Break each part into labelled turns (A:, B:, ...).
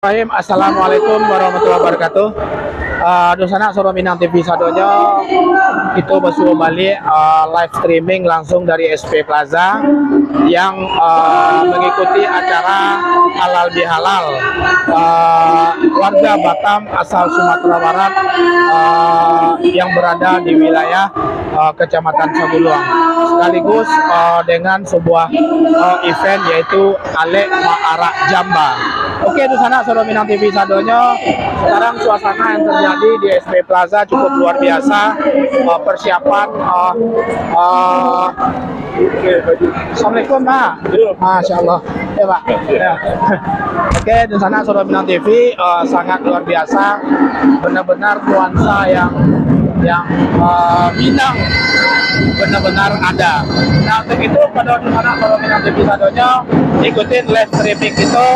A: Assalamualaikum warahmatullahi wabarakatuh. Dosana Soro Minang TV sadonya itu bersuah balik live streaming langsung dari SP Plaza yang mengikuti acara halal bihalal warga Batam asal Sumatera Barat yang berada di wilayah Kecamatan Sabuluang, sekaligus dengan sebuah event yaitu Ale Ma'arak Jamba. Oke, di sana Soro Minang TV sadonya. Sekarang suasana yang terjadi di SP Plaza cukup luar biasa. Persiapan Assalamualaikum Pak. Masya Allah. Ya Pak. Ya. Oke, di sana Soro Minang TV sangat luar biasa. Benar-benar nuansa yang Minang benar-benar ada. Nah, untuk itu pada sana Soro Minang TV sadonya ikutin live streaming itu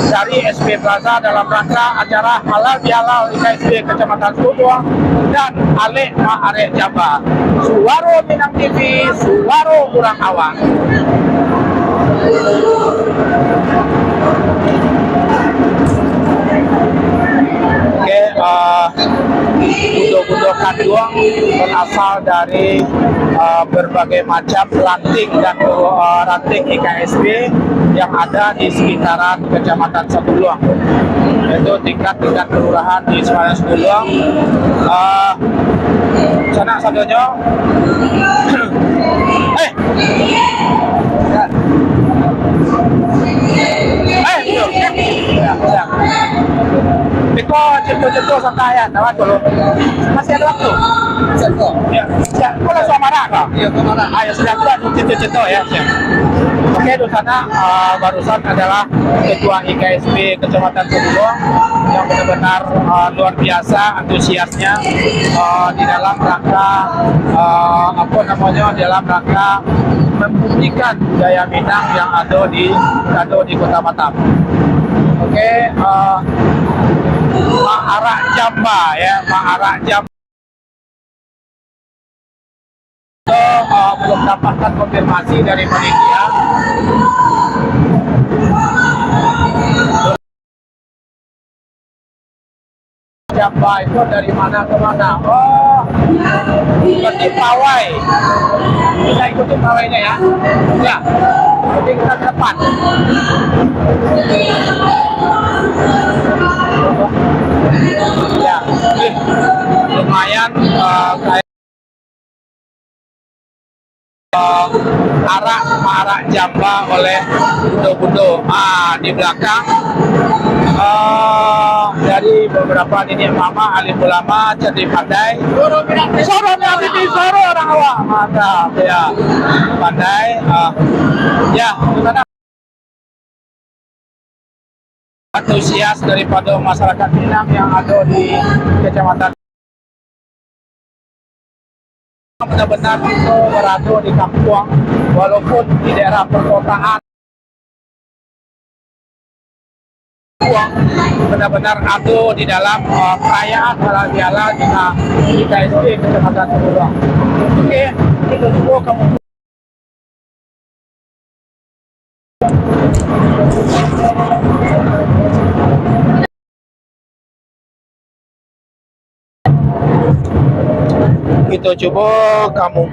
A: dari SP Plaza dalam rangka acara halal bihalal IKSB Kecamatan Sabuluang dan Ale Ma'arak Jamba. Suwaro Minang TV, suwaro urang awak. Oke, budo-budo kaduang berasal dari berbagai macam ranting dan ranting IKSB yang ada di sekitaran Kecamatan Sabuluang, yaitu tingkat-tingkat kelurahan di Semarang Sabuluang. Sana sadonya. Biko contoh-contoh santai ya, dulu. Masih ada waktu. Contoh. Ya, kalau suamara kah? Iya, suamara. Ayo sudah tua contoh ya. Oke, di sana barusan adalah Ketua IKSB Kecamatan Sabuluang yang benar-benar luar biasa antusiasnya di dalam rangka dalam rangka membuktikan budaya Minang yang ada di Kota Batam. Oke, Ma'arak Jamba ya, Ma'arak Jamba. Belum dapatkan konfirmasi dari panitia. Jamba itu dari mana ke mana? Oh, ikuti pawai. Kita ikuti pawainya ya. Ya, jadi kita ke depan. Ya, lumayan kayak Ma'arak Jamba oleh budo-budo. Di belakang dari beberapa nenek mama alim ulama jadi pandai. Soro Minang TV, soro orang awak. Mantap ya, pandai. Ya, gimana? Antusias daripada masyarakat Minang yang ada di Kecamatan benar-benar itu berada di kampung, walaupun di daerah perkotaan benar-benar ada di dalam perayaan halal bihalal di IKSB Kecamatan Sabuluang. Oke, itu semua kamu. Kita coba kamu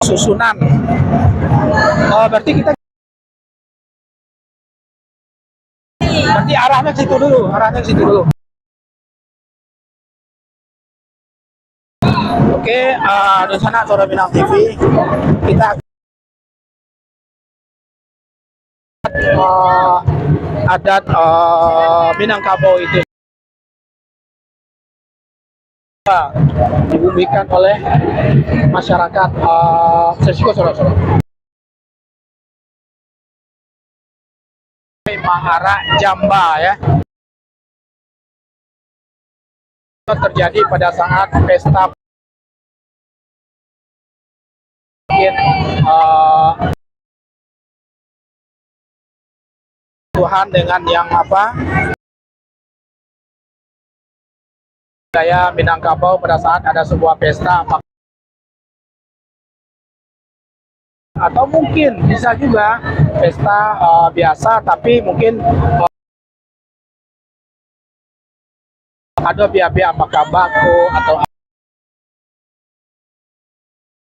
A: susunan. Berarti arahnya ke situ dulu, Oke, di sana Soro Minang TV kita adat Minangkabau itu dibumikan oleh masyarakat Sesiko Soro. Ma'arak Jamba ya, terjadi pada saat pesta Tuhan dengan yang budaya Minangkabau pada saat ada sebuah pesta atau mungkin bisa juga pesta biasa tapi mungkin ada pihak-pihak apakah bako atau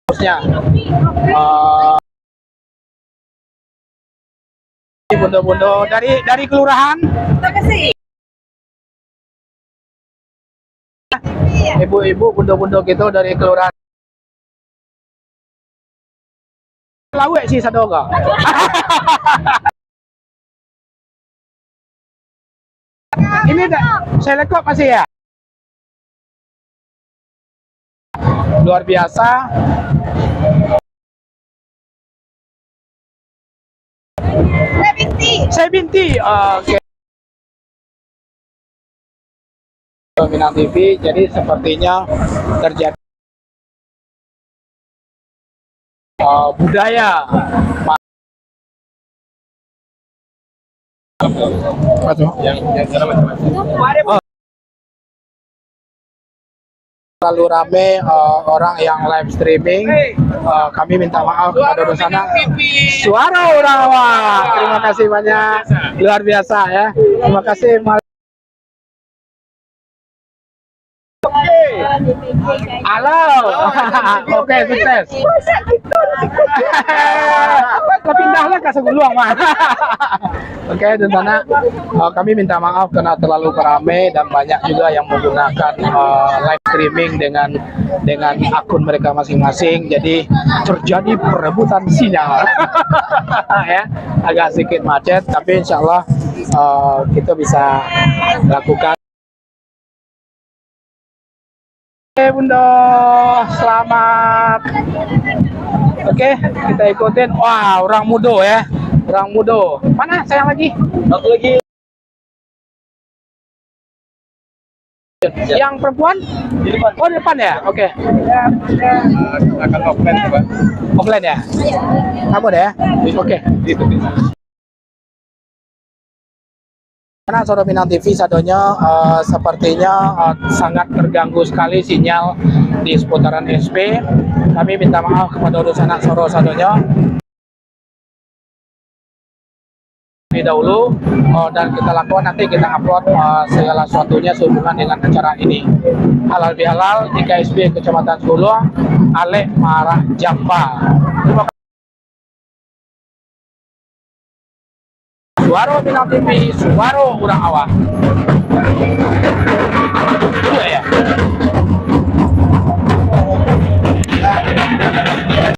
A: harusnya bundo-bundo dari kelurahan, ibu-ibu bundo-bundo gitu dari kelurahan Lawe sih sadoga. Ini saya lekop masih ya. Luar biasa. Saya binti. Oke. Minang TV. Jadi sepertinya terjadi budaya. Terlalu rame orang yang live streaming. Kami minta maaf kepada di sana. Suara orang awak. Terima kasih banyak. Luar biasa ya. Terima kasih. Halo. Oke, sukses. Pindahlah ke Seguluang, Mas. Oke, di sana kami minta maaf karena terlalu ramai dan banyak juga yang menggunakan live streaming dengan akun mereka masing-masing. Jadi terjadi perebutan sinyal. Ya, agak sedikit macet, tapi insya Allah kita bisa lakukan. Oke Bunda, selamat. Oke, kita ikutin. Wah, orang muda ya, orang muda. Mana sayang lagi? Satu lagi. Yang perempuan? Di depan. Oh, di depan ya? Oke. Akan offline coba. Offline ya? Kamu deh ya? Oke. Itu. Karena Soro Minang TV sadonya sepertinya sangat terganggu sekali sinyal di seputaran SP. Kami minta maaf kepada urusan Soro sadonya lebih dahulu dan kita lakukan nanti kita upload segala sesuatunya sehubungan dengan acara ini. Halal bihalal di KSP Kecamatan Seguluang, Alek Marah Jampa. Terima kasih. Suara Minang TV, suara orang awak. Iya ya.